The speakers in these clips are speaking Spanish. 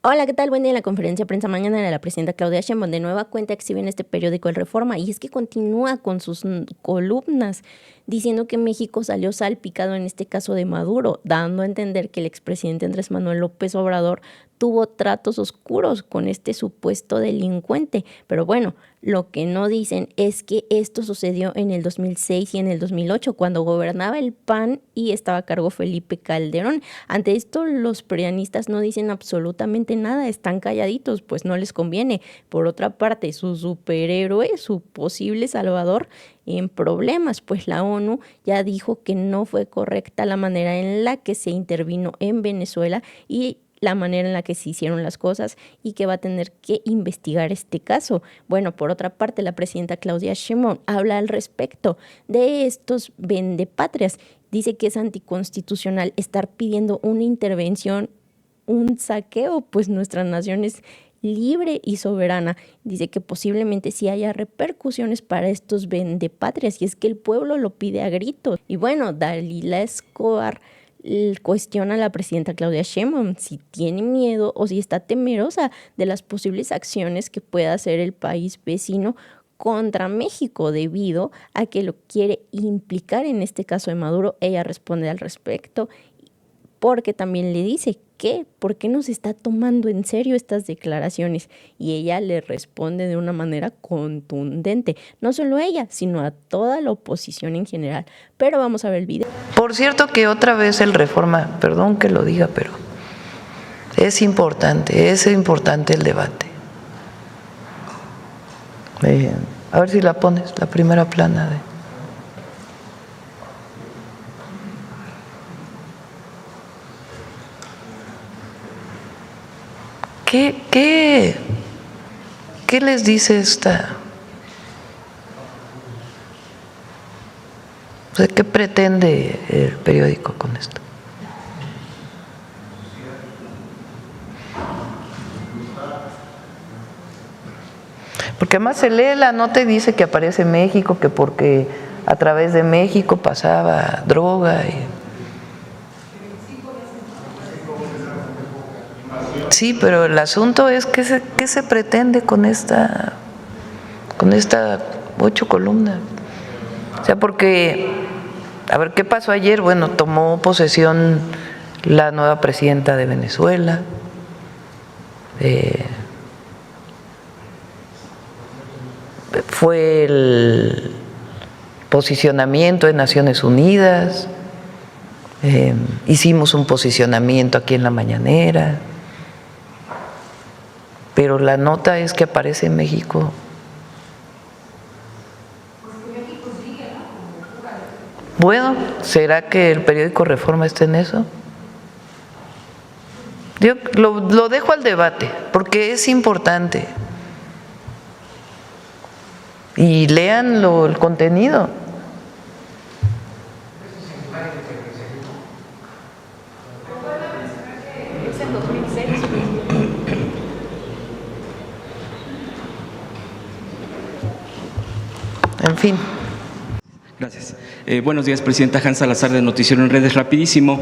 Hola, ¿qué tal? Buen día. En la conferencia de prensa mañana de la presidenta Claudia Sheinbaum de nueva cuenta exhibe en este periódico El Reforma, y es que continúa con sus columnas diciendo que México salió salpicado en este caso de Maduro, dando a entender que el expresidente Andrés Manuel López Obrador tuvo tratos oscuros con este supuesto delincuente. Pero bueno, lo que no dicen es que esto sucedió en el 2006 y en el 2008, cuando gobernaba el PAN y estaba a cargo Felipe Calderón. Ante esto, los prianistas no dicen absolutamente nada, están calladitos, pues no les conviene. Por otra parte, su superhéroe, su posible salvador, en problemas, pues la ONU ya dijo que no fue correcta la manera en la que se intervino en Venezuela y la manera en la que se hicieron las cosas, y que va a tener que investigar este caso. Bueno, por otra parte, la presidenta Claudia Sheinbaum habla al respecto de estos vendepatrias. Dice que es anticonstitucional estar pidiendo una intervención, un saqueo, pues nuestra nación es libre y soberana. Dice que posiblemente sí haya repercusiones para estos vendepatrias, y es que el pueblo lo pide a gritos. Y bueno, Dalila Escobar cuestiona a la presidenta Claudia Sheinbaum si tiene miedo o si está temerosa de las posibles acciones que pueda hacer el país vecino contra México debido a que lo quiere implicar en este caso de Maduro. Ella responde al respecto porque también le dice que ¿por qué no se está tomando en serio estas declaraciones? Y ella le responde de una manera contundente, no solo ella, sino a toda la oposición en general. Pero vamos a ver el video. Por cierto que otra vez el Reforma, perdón que lo diga, pero es importante el debate. A ver si la pones, la primera plana de… ¿Qué les dice esta? O sea, ¿qué pretende el periódico con esto? Porque además se lee la nota y dice que aparece México, que porque a través de México pasaba droga y… Sí, pero el asunto es ¿qué se pretende con esta 8 columnas? O sea, porque, a ver, ¿qué pasó ayer? Bueno, tomó posesión la nueva presidenta de Venezuela, fue el posicionamiento de Naciones Unidas, hicimos un posicionamiento aquí en la mañanera. Pero la nota es que aparece en México. Bueno, ¿será que el periódico Reforma está en eso? Yo lo dejo al debate, porque es importante. Y lean el contenido. En fin. Gracias. Buenos días, presidenta. Hans Salazar, de Noticiero en Redes. Rapidísimo,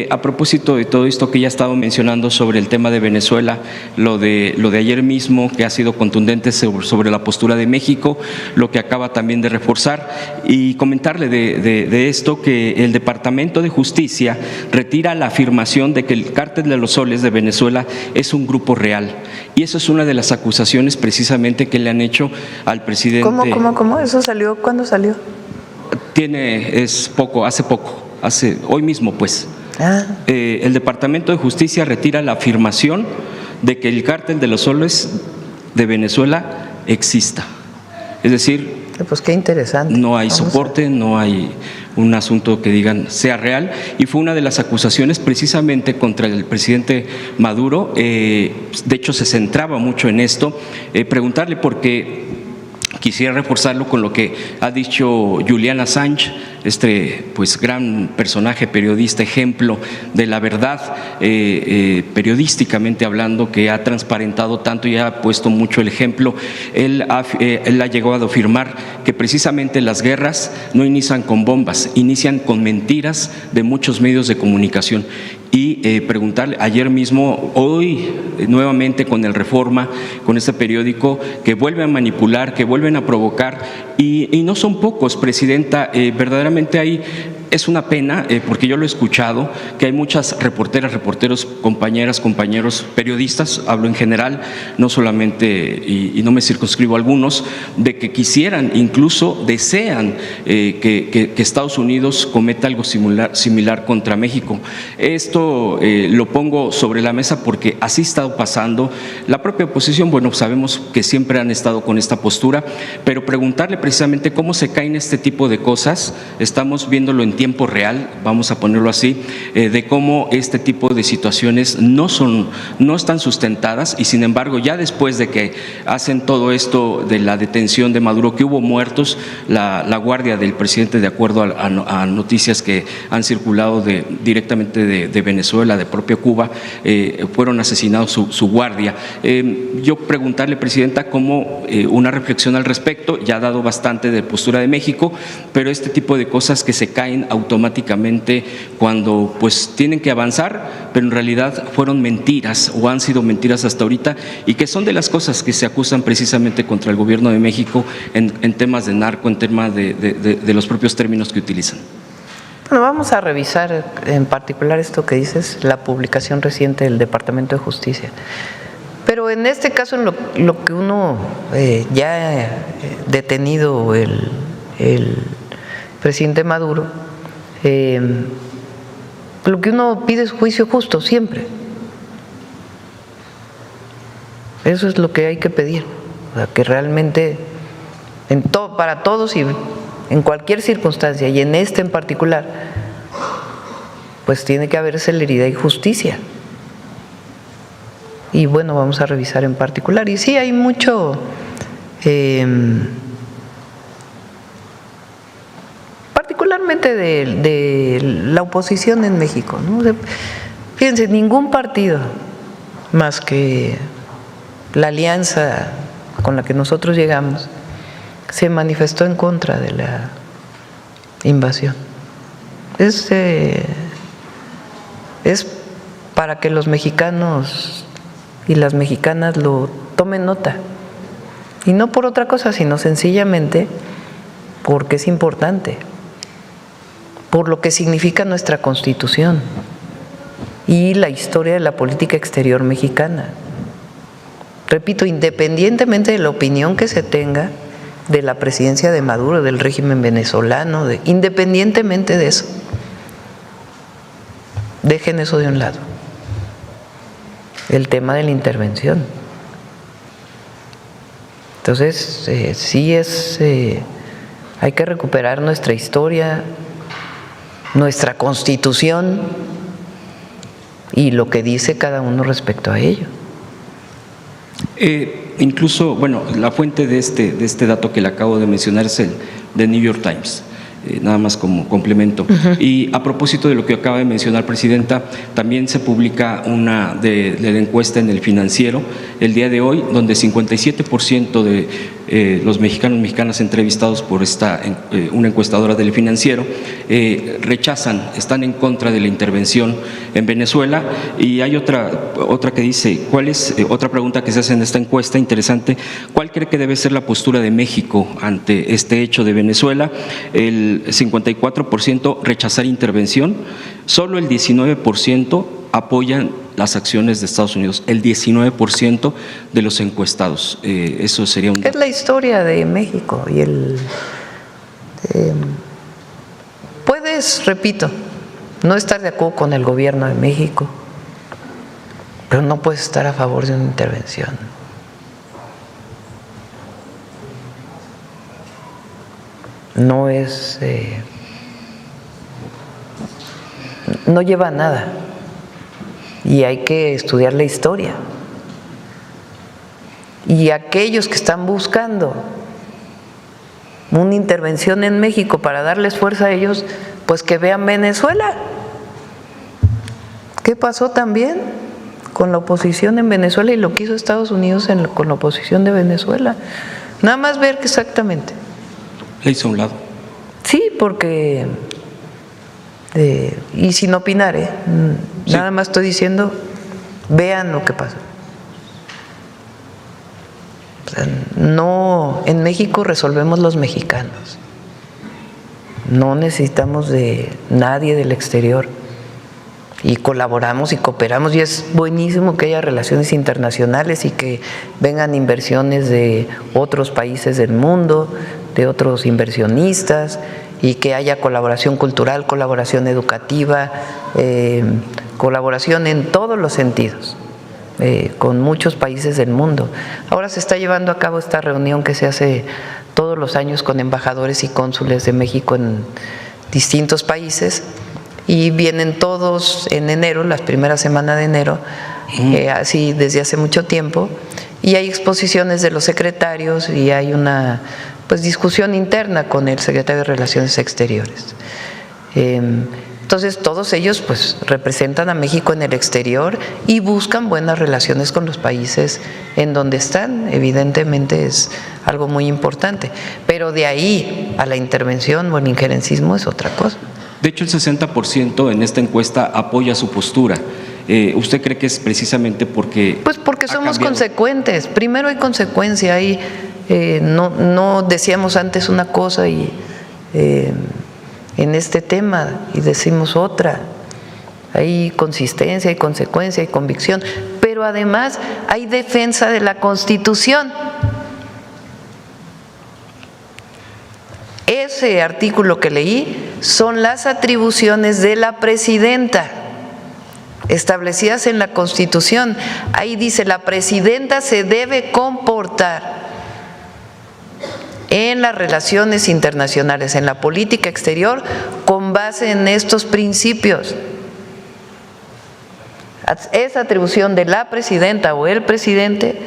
a propósito de todo esto que ya he estado mencionando sobre el tema de Venezuela, lo de ayer mismo, que ha sido contundente sobre la postura de México, lo que acaba también de reforzar, y comentarle de esto que el Departamento de Justicia retira la afirmación de que el Cártel de los Soles de Venezuela es un grupo real. Y eso es una de las acusaciones precisamente que le han hecho al presidente. ¿Cómo? ¿Eso salió? ¿Cuándo salió? Hoy mismo, pues. El Departamento de Justicia retira la afirmación de que el Cártel de los Soles de Venezuela exista. Es decir, pues qué interesante. No hay soporte, no hay un asunto que digan sea real, y fue una de las acusaciones precisamente contra el presidente Maduro. De hecho, se centraba mucho en esto. Preguntarle, porque quisiera reforzarlo con lo que ha dicho Julian Assange, pues gran personaje, periodista, ejemplo de la verdad, periodísticamente hablando, que ha transparentado tanto y ha puesto mucho el ejemplo. Él ha llegado a afirmar que precisamente las guerras no inician con bombas, inician con mentiras de muchos medios de comunicación. y preguntarle, ayer mismo, hoy nuevamente con el Reforma, con este periódico, que vuelve a manipular, que vuelven a provocar, y no son pocos, Presidenta, verdaderamente hay… Es una pena, porque yo lo he escuchado, que hay muchas reporteras, reporteros, compañeras, compañeros, periodistas, hablo en general, no solamente, y no me circunscribo a algunos, de que quisieran, incluso desean que Estados Unidos cometa algo similar contra México. Esto lo pongo sobre la mesa porque así ha estado pasando. La propia oposición, bueno, sabemos que siempre han estado con esta postura, pero preguntarle precisamente cómo se caen este tipo de cosas, estamos viéndolo en tiempo real, vamos a ponerlo así, de cómo este tipo de situaciones no están sustentadas, y sin embargo ya después de que hacen todo esto de la detención de Maduro, que hubo muertos, la guardia del presidente, de acuerdo a noticias que han circulado directamente de Venezuela, de propio Cuba, fueron asesinados su guardia. Yo preguntarle, Presidenta, cómo una reflexión al respecto, ya ha dado bastante de postura de México, pero este tipo de cosas que se caen automáticamente cuando pues tienen que avanzar, pero en realidad fueron mentiras o han sido mentiras hasta ahorita, y que son de las cosas que se acusan precisamente contra el gobierno de México en temas de narco, en temas de los propios términos que utilizan. Bueno, vamos a revisar en particular esto que dices, la publicación reciente del Departamento de Justicia. Pero en este caso, en lo que uno ya detenido el presidente Maduro, lo que uno pide es juicio justo siempre. Eso es lo que hay que pedir, o sea, que realmente para todos y en cualquier circunstancia, y en este en particular, pues tiene que haber celeridad y justicia. Y bueno, vamos a revisar en particular. Y sí, hay mucho… particularmente de la oposición en México, ¿no? Fíjense, ningún partido más que la alianza con la que nosotros llegamos se manifestó en contra de la invasión. Es para que los mexicanos y las mexicanas lo tomen nota, y no por otra cosa, sino sencillamente porque es importante, por lo que significa nuestra Constitución y la historia de la política exterior mexicana. Repito, independientemente de la opinión que se tenga de la presidencia de Maduro, del régimen venezolano, independientemente de eso, dejen eso de un lado, el tema de la intervención. Entonces, sí hay que recuperar nuestra historia, nuestra Constitución y lo que dice cada uno respecto a ello. Incluso, bueno, la fuente de este dato que le acabo de mencionar es el de New York Times. Nada más como complemento. Y a propósito de lo que acaba de mencionar, Presidenta, también se publica una de la encuesta en El Financiero el día de hoy, donde 57% de los mexicanas entrevistados por una encuestadora del Financiero rechazan, están en contra de la intervención en Venezuela. Y hay otra que dice, ¿cuál es otra pregunta que se hace en esta encuesta interesante? ¿Cuál cree que debe ser la postura de México ante este hecho de Venezuela? El 54% rechazar intervención, solo el 19% apoyan las acciones de Estados Unidos, el 19% de los encuestados. Eso sería un… Es la historia de México y puedes, repito, no estar de acuerdo con el gobierno de México, pero no puedes estar a favor de una intervención. No no lleva a nada, y hay que estudiar la historia. Y aquellos que están buscando una intervención en México para darles fuerza a ellos, pues que vean Venezuela. ¿Qué pasó también con la oposición en Venezuela y lo que hizo Estados Unidos con la oposición de Venezuela? Nada más ver que exactamente. Le hizo a un lado. Sí, porque, y sin opinar, Sí. Nada más estoy diciendo, vean lo que pasa. O sea, no, en México resolvemos los mexicanos. No necesitamos de nadie del exterior. Y colaboramos y cooperamos, y es buenísimo que haya relaciones internacionales y que vengan inversiones de otros países del mundo, de otros inversionistas, y que haya colaboración cultural, colaboración educativa, colaboración en todos los sentidos, con muchos países del mundo. Ahora se está llevando a cabo esta reunión que se hace todos los años con embajadores y cónsules de México en distintos países, y vienen todos en enero, las primeras semanas de enero, así desde hace mucho tiempo, y hay exposiciones de los secretarios y hay una discusión interna con el secretario de Relaciones Exteriores. Entonces todos ellos representan a México en el exterior y buscan buenas relaciones con los países en donde están. Evidentemente es algo muy importante, pero de ahí a la intervención o el injerencismo es otra cosa. De hecho, el 60% en esta encuesta apoya su postura. ¿Usted cree que es precisamente porque… Pues porque somos consecuentes. Primero hay consecuencia, no decíamos antes una cosa y en este tema y decimos otra. Hay consistencia, hay consecuencia, hay convicción, pero además hay defensa de la Constitución. Ese artículo que leí son las atribuciones de la presidenta establecidas en la Constitución. Ahí dice: la presidenta se debe comportar en las relaciones internacionales, en la política exterior, con base en estos principios. Es atribución de la presidenta o el presidente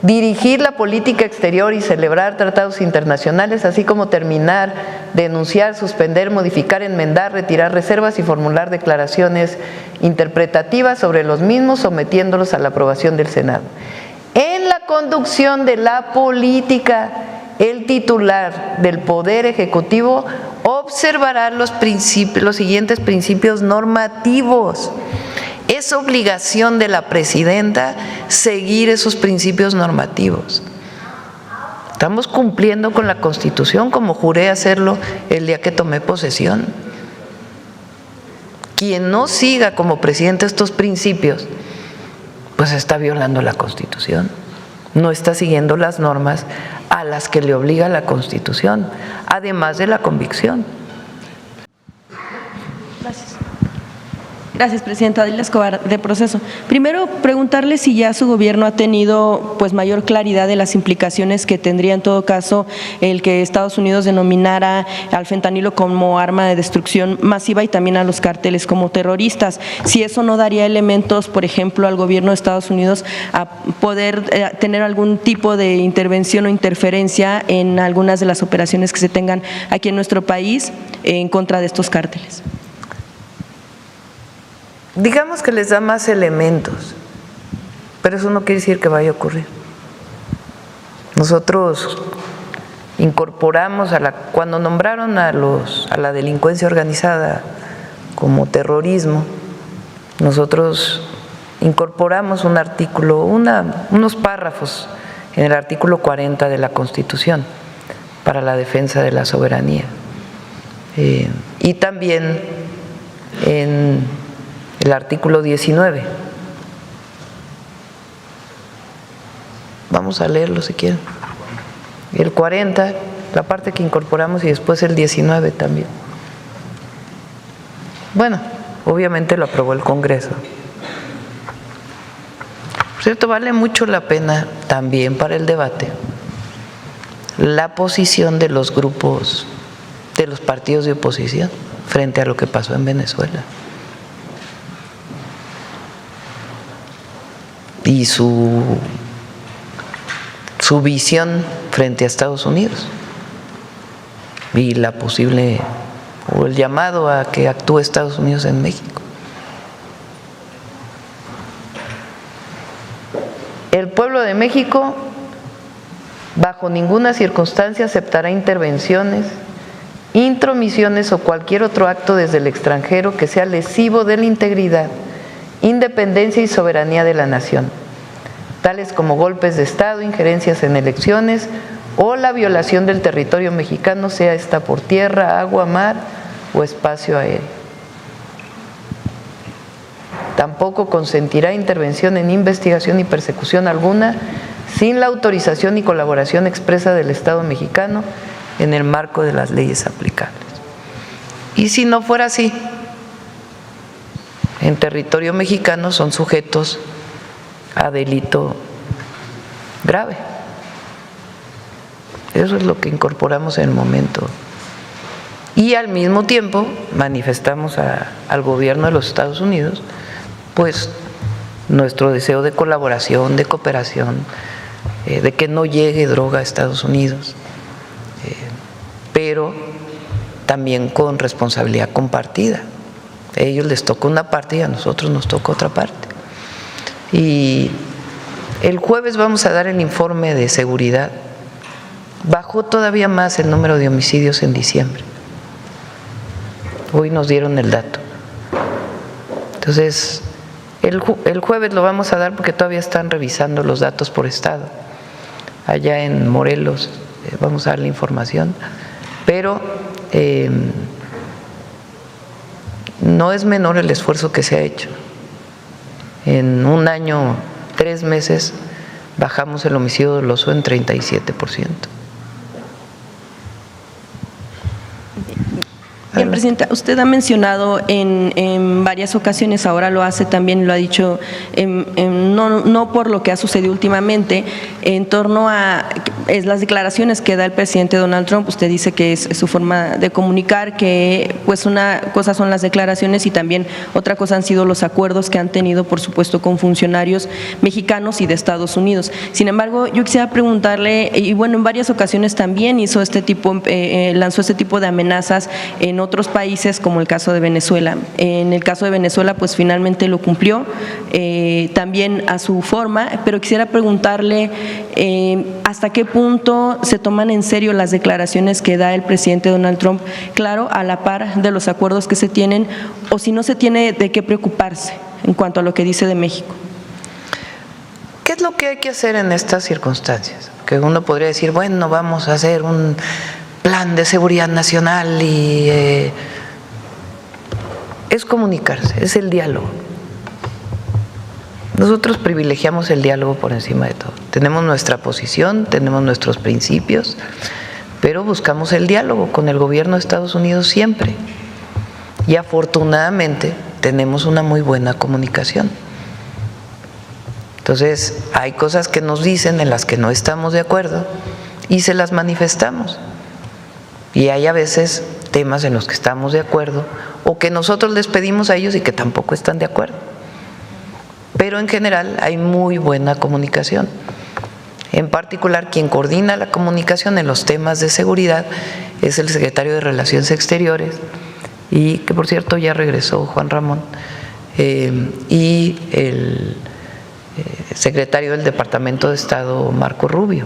dirigir la política exterior y celebrar tratados internacionales, así como terminar, denunciar, suspender, modificar, enmendar, retirar reservas y formular declaraciones interpretativas sobre los mismos, sometiéndolos a la aprobación del Senado. En la conducción de la política, el titular del Poder Ejecutivo observará los siguientes principios normativos. Es obligación de la presidenta seguir esos principios normativos. Estamos cumpliendo con la Constitución como juré hacerlo el día que tomé posesión. Quien no siga como presidente estos principios, está violando la Constitución. No está siguiendo las normas a las que le obliga la Constitución, además de la convicción. Gracias, presidenta. Adela Escobar, de Proceso. Primero, preguntarle si ya su gobierno ha tenido mayor claridad de las implicaciones que tendría en todo caso el que Estados Unidos denominara al fentanilo como arma de destrucción masiva y también a los cárteles como terroristas. Si eso no daría elementos, por ejemplo, al gobierno de Estados Unidos a poder tener algún tipo de intervención o interferencia en algunas de las operaciones que se tengan aquí en nuestro país en contra de estos cárteles. Digamos que les da más elementos, pero eso no quiere decir que vaya a ocurrir. Nosotros incorporamos cuando nombraron a la delincuencia organizada como terrorismo, nosotros incorporamos un artículo, unos párrafos en el artículo 40 de la Constitución para la defensa de la soberanía, y también en el artículo 19. Vamos a leerlo si quieren. El 40, la parte que incorporamos, y después el 19 también. Bueno, obviamente lo aprobó el Congreso. Por cierto, vale mucho la pena también para el debate la posición de los grupos, de los partidos de oposición frente a lo que pasó en Venezuela. Y su visión frente a Estados Unidos y la posible o el llamado a que actúe Estados Unidos en México. El pueblo de México bajo ninguna circunstancia aceptará intervenciones, intromisiones o cualquier otro acto desde el extranjero que sea lesivo de la integridad independencia y soberanía de la nación, tales como golpes de Estado, injerencias en elecciones o la violación del territorio mexicano, sea esta por tierra, agua, mar o espacio aéreo. Tampoco consentirá intervención en investigación y persecución alguna sin la autorización y colaboración expresa del Estado mexicano en el marco de las leyes aplicables. Y si no fuera así, en territorio mexicano son sujetos a delito grave. Eso es lo que incorporamos en el momento. Y al mismo tiempo manifestamos al gobierno de los Estados Unidos pues nuestro deseo de colaboración, de cooperación, de que no llegue droga a Estados Unidos, pero también con responsabilidad compartida. A ellos les toca una parte y a nosotros nos toca otra parte. Y el jueves vamos a dar el informe de seguridad. Bajó todavía más el número de homicidios en diciembre. Hoy nos dieron el dato. Entonces, el jueves lo vamos a dar porque todavía están revisando los datos por estado. Allá en Morelos vamos a dar la información, pero no es menor el esfuerzo que se ha hecho. En un año, 3 meses, bajamos el homicidio doloso en 37%. Bien, Presidenta, usted ha mencionado en varias ocasiones, ahora lo hace también, lo ha dicho, no por lo que ha sucedido últimamente, en torno a las declaraciones que da el presidente Donald Trump. Usted dice que es su forma de comunicar, que pues una cosa son las declaraciones y también otra cosa han sido los acuerdos que han tenido, por supuesto, con funcionarios mexicanos y de Estados Unidos. Sin embargo, yo quisiera preguntarle, y bueno, en varias ocasiones también lanzó este tipo de amenazas en otros países, como el caso de Venezuela. En el caso de Venezuela, pues finalmente lo cumplió, también a su forma, pero quisiera preguntarle hasta qué punto se toman en serio las declaraciones que da el presidente Donald Trump, claro, a la par de los acuerdos que se tienen, o si no se tiene de qué preocuparse en cuanto a lo que dice de México. ¿Qué es lo que hay que hacer en estas circunstancias? Que uno podría decir, bueno, vamos a hacer un plan de seguridad nacional y es comunicarse, es el diálogo. Nosotros privilegiamos el diálogo por encima de todo. Tenemos nuestra posición, tenemos nuestros principios, pero buscamos el diálogo con el gobierno de Estados Unidos siempre. Y afortunadamente tenemos una muy buena comunicación. Entonces, hay cosas que nos dicen en las que no estamos de acuerdo y se las manifestamos. Y hay a veces temas en los que estamos de acuerdo o que nosotros les pedimos a ellos y que tampoco están de acuerdo. Pero en general hay muy buena comunicación. En particular, quien coordina la comunicación en los temas de seguridad es el secretario de Relaciones Exteriores, y que por cierto ya regresó Juan Ramón, y el secretario del Departamento de Estado, Marco Rubio.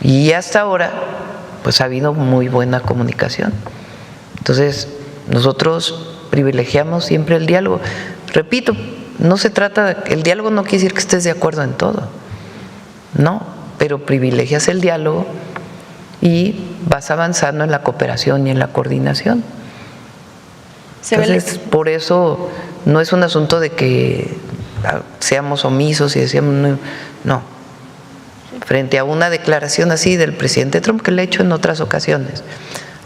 Y hasta ahora pues ha habido muy buena comunicación. Entonces, nosotros privilegiamos siempre el diálogo. Repito, no se trata, el diálogo no quiere decir que estés de acuerdo en todo, no, pero privilegias el diálogo y vas avanzando en la cooperación y en la coordinación. Entonces, por eso no es un asunto de que seamos omisos y decíamos no. Frente a una declaración así del presidente Trump, que le ha hecho en otras ocasiones,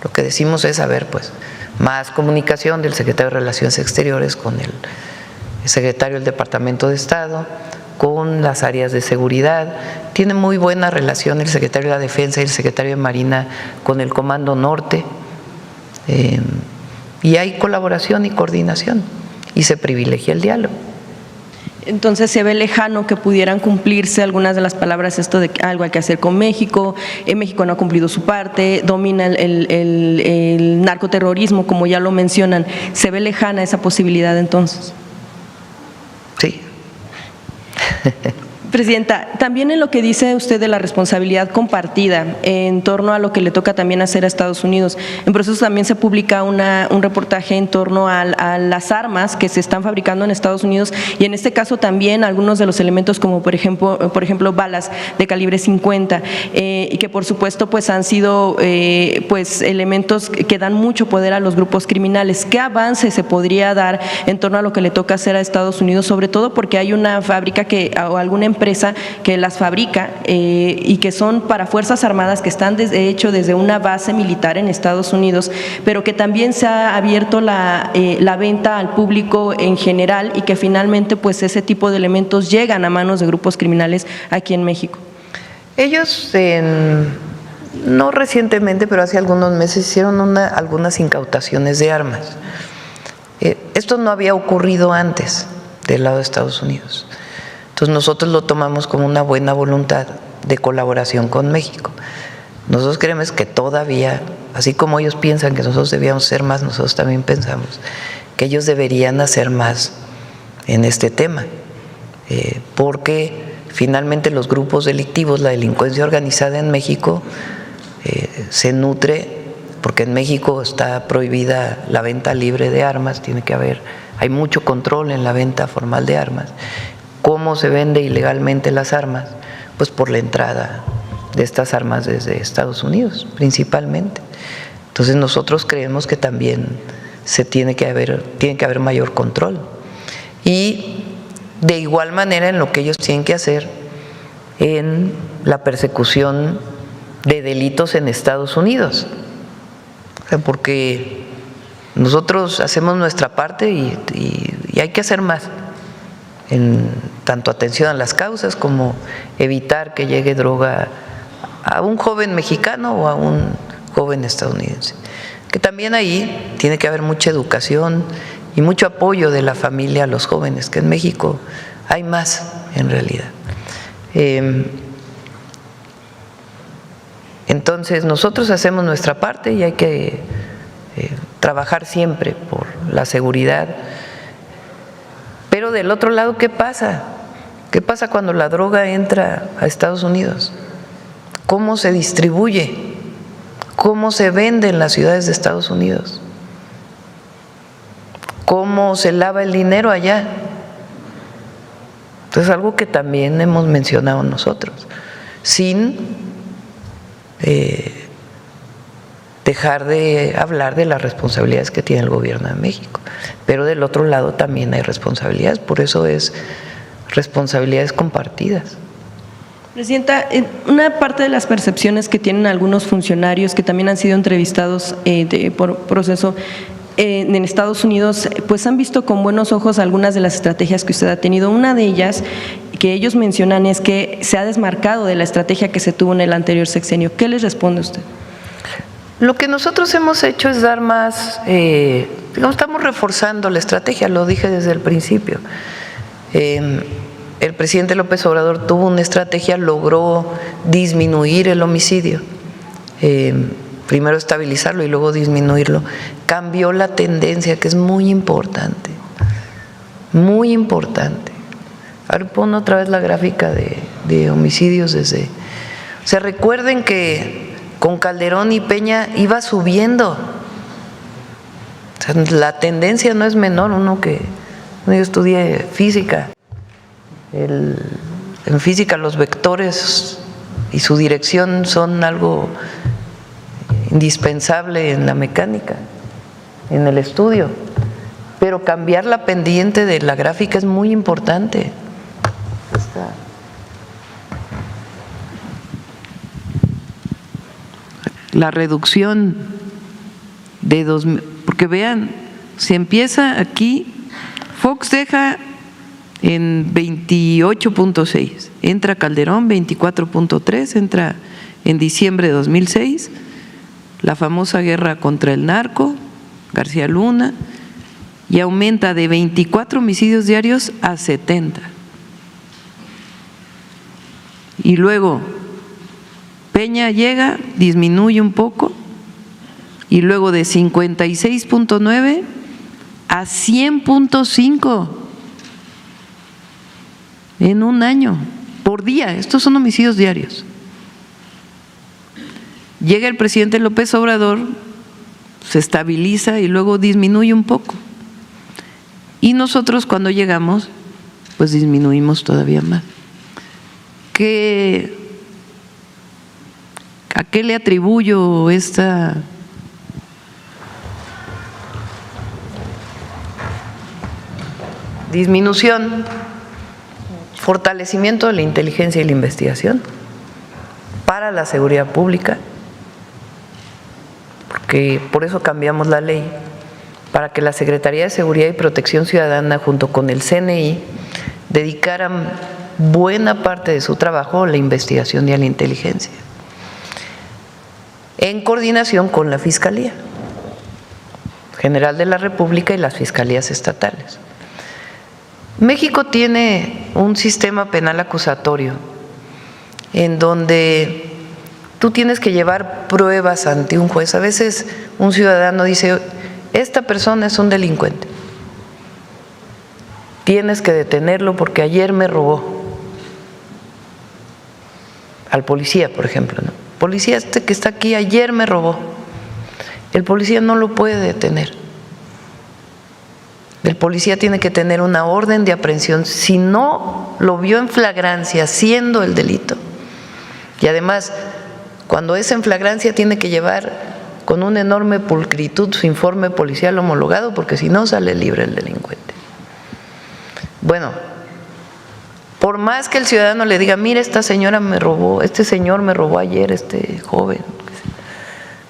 lo que decimos es, a ver, pues, más comunicación del secretario de Relaciones Exteriores con el secretario del Departamento de Estado, con las áreas de seguridad. Tiene muy buena relación el secretario de la Defensa y el secretario de Marina con el Comando Norte, y hay colaboración y coordinación, y se privilegia el diálogo. Entonces, ¿se ve lejano que pudieran cumplirse algunas de las palabras, esto de que algo hay que hacer con México? México no ha cumplido su parte, domina el narcoterrorismo, como ya lo mencionan. ¿Se ve lejana esa posibilidad entonces? Sí. Presidenta, también en lo que dice usted de la responsabilidad compartida en torno a lo que le toca también hacer a Estados Unidos, en Proceso también se publica un reportaje en torno a las armas que se están fabricando en Estados Unidos y en este caso también algunos de los elementos como por ejemplo balas de calibre 50 y que por supuesto pues han sido pues elementos que dan mucho poder a los grupos criminales. ¿Qué avance se podría dar en torno a lo que le toca hacer a Estados Unidos? Sobre todo porque hay una fábrica o alguna empresa que las fabrica y que son para Fuerzas Armadas que están de hecho desde una base militar en Estados Unidos, pero que también se ha abierto la venta al público en general y que finalmente pues ese tipo de elementos llegan a manos de grupos criminales aquí en México. Ellos, no recientemente, pero hace algunos meses hicieron algunas incautaciones de armas. Esto no había ocurrido antes del lado de Estados Unidos. Entonces nosotros lo tomamos como una buena voluntad de colaboración con México. Nosotros creemos que todavía, así como ellos piensan que nosotros debíamos hacer más, nosotros también pensamos que ellos deberían hacer más en este tema, porque finalmente los grupos delictivos, la delincuencia organizada en México se nutre, porque en México está prohibida la venta libre de armas, hay mucho control en la venta formal de armas. ¿Cómo se vende ilegalmente las armas? Pues por la entrada de estas armas desde Estados Unidos, principalmente. Entonces nosotros creemos que también tiene que haber mayor control. Y de igual manera en lo que ellos tienen que hacer en la persecución de delitos en Estados Unidos. O sea, porque nosotros hacemos nuestra parte y hay que hacer más. En tanto atención a las causas como evitar que llegue droga a un joven mexicano o a un joven estadounidense. Que también ahí tiene que haber mucha educación y mucho apoyo de la familia a los jóvenes, que en México hay más en realidad. Entonces nosotros hacemos nuestra parte y hay que trabajar siempre por la seguridad. Pero del otro lado, ¿qué pasa? ¿Qué pasa cuando la droga entra a Estados Unidos? ¿Cómo se distribuye? ¿Cómo se vende en las ciudades de Estados Unidos? ¿Cómo se lava el dinero allá? Entonces, algo que también hemos mencionado nosotros, sin dejar de hablar de las responsabilidades que tiene el gobierno de México. Pero del otro lado también hay responsabilidades, por eso es responsabilidades compartidas. Presidenta, una parte de las percepciones que tienen algunos funcionarios que también han sido entrevistados por Proceso en Estados Unidos, pues han visto con buenos ojos algunas de las estrategias que usted ha tenido. Una de ellas que ellos mencionan es que se ha desmarcado de la estrategia que se tuvo en el anterior sexenio. ¿Qué les responde usted? Lo que nosotros hemos hecho es dar más, estamos reforzando la estrategia, lo dije desde el principio. El presidente López Obrador tuvo una estrategia, logró disminuir el homicidio, primero estabilizarlo y luego disminuirlo. Cambió la tendencia, que es muy importante, muy importante. Ahora pon otra vez la gráfica de homicidios desde… O sea, recuerden que con Calderón y Peña iba subiendo. O sea, la tendencia no es menor. Yo estudié física. En física los vectores y su dirección son algo indispensable en la mecánica, en el estudio. Pero cambiar la pendiente de la gráfica es muy importante. La reducción de porque vean, se empieza aquí, Fox deja en 28.6, entra Calderón 24.3, entra en diciembre de 2006, la famosa guerra contra el narco, García Luna, y aumenta de 24 homicidios diarios a 70. Y luego Peña llega, disminuye un poco, y luego de 56.9 a 100.5 en un año. por día, estos son homicidios diarios. Llega el presidente López Obrador, se estabiliza y luego disminuye un poco. Y nosotros cuando llegamos, pues disminuimos todavía más. ¿A qué le atribuyo esta disminución? Fortalecimiento de la inteligencia y la investigación para la seguridad pública, porque por eso cambiamos la ley, para que la Secretaría de Seguridad y Protección Ciudadana junto con el CNI dedicaran buena parte de su trabajo a la investigación y a la inteligencia, en coordinación con la Fiscalía General de la República y las fiscalías estatales. México tiene un sistema penal acusatorio en donde tú tienes que llevar pruebas ante un juez. A veces un ciudadano dice, esta persona es un delincuente, tienes que detenerlo porque ayer me robó. Al policía, por ejemplo, ¿no? Policía, este que está aquí ayer me robó. El policía no lo puede detener. El policía tiene que tener una orden de aprehensión si no lo vio en flagrancia haciendo el delito. Y además, cuando es en flagrancia tiene que llevar con una enorme pulcritud su informe policial homologado, porque si no sale libre el delincuente. Bueno, por más que el ciudadano le diga, mira, esta señora me robó, este señor me robó ayer, este joven,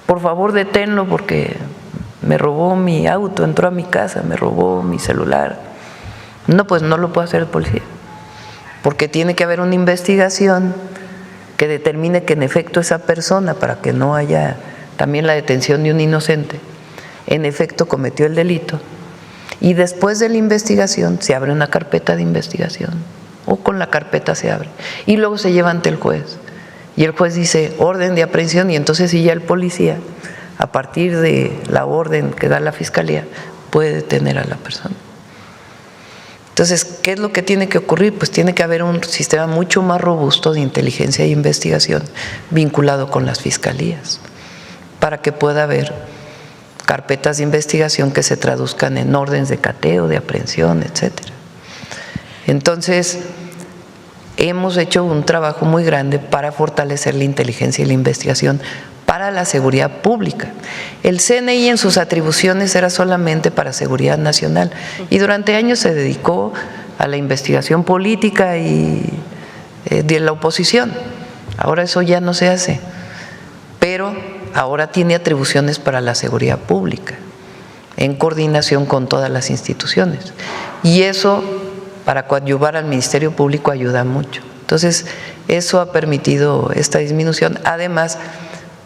por favor deténlo porque me robó mi auto, entró a mi casa, me robó mi celular. No, pues no lo puede hacer el policía, porque tiene que haber una investigación que determine que en efecto esa persona, para que no haya también la detención de un inocente, en efecto cometió el delito. Y después de la investigación se abre una carpeta de investigación, o con la carpeta se abre, y luego se lleva ante el juez. Y el juez dice orden de aprehensión, y entonces sí ya el policía, a partir de la orden que da la Fiscalía, puede detener a la persona. Entonces, ¿qué es lo que tiene que ocurrir? Pues tiene que haber un sistema mucho más robusto de inteligencia e investigación vinculado con las fiscalías, para que pueda haber carpetas de investigación que se traduzcan en órdenes de cateo, de aprehensión, etcétera. Entonces, hemos hecho un trabajo muy grande para fortalecer la inteligencia y la investigación para la seguridad pública. El CNI en sus atribuciones era solamente para seguridad nacional y durante años se dedicó a la investigación política y de la oposición. Ahora eso ya no se hace, pero ahora tiene atribuciones para la seguridad pública en coordinación con todas las instituciones, y eso para coadyuvar al Ministerio Público ayuda mucho. Entonces, eso ha permitido esta disminución, además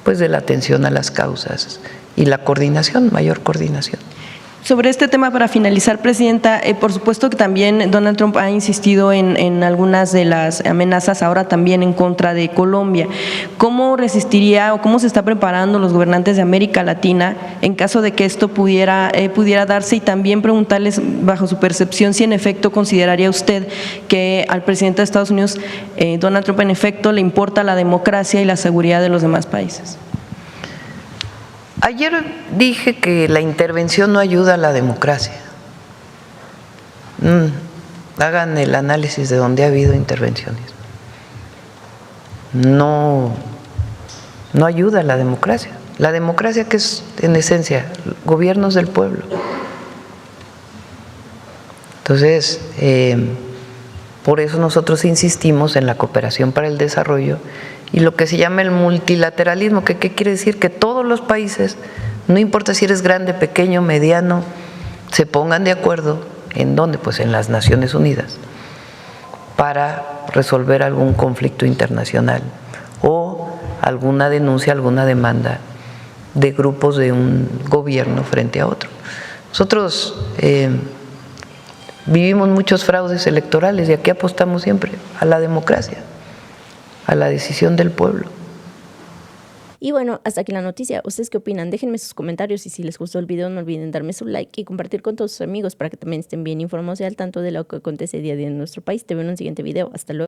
pues de la atención a las causas y la coordinación, mayor coordinación. Sobre este tema, para finalizar, Presidenta, por supuesto que también Donald Trump ha insistido en algunas de las amenazas ahora también en contra de Colombia. ¿Cómo resistiría o cómo se está preparando los gobernantes de América Latina en caso de que esto pudiera darse? Y también preguntarles, bajo su percepción, si en efecto consideraría usted que al presidente de Estados Unidos, Donald Trump, en efecto le importa la democracia y la seguridad de los demás países. Ayer dije que la intervención no ayuda a la democracia. Hagan el análisis de donde ha habido intervenciones. No ayuda a la democracia. La democracia, que es en esencia gobiernos del pueblo. Entonces, por eso nosotros insistimos en la cooperación para el desarrollo y lo que se llama el multilateralismo, que ¿qué quiere decir? Que todos los países, no importa si eres grande, pequeño, mediano, se pongan de acuerdo. ¿En dónde? Pues en las Naciones Unidas, para resolver algún conflicto internacional o alguna denuncia, alguna demanda de grupos de un gobierno frente a otro. Nosotros vivimos muchos fraudes electorales y aquí apostamos siempre a la democracia, a la decisión del pueblo. Y bueno, hasta aquí la noticia. ¿Ustedes qué opinan? Déjenme sus comentarios y si les gustó el video no olviden darme su like y compartir con todos sus amigos para que también estén bien informados y al tanto de lo que acontece día a día en nuestro país. Te veo en un siguiente video. Hasta luego.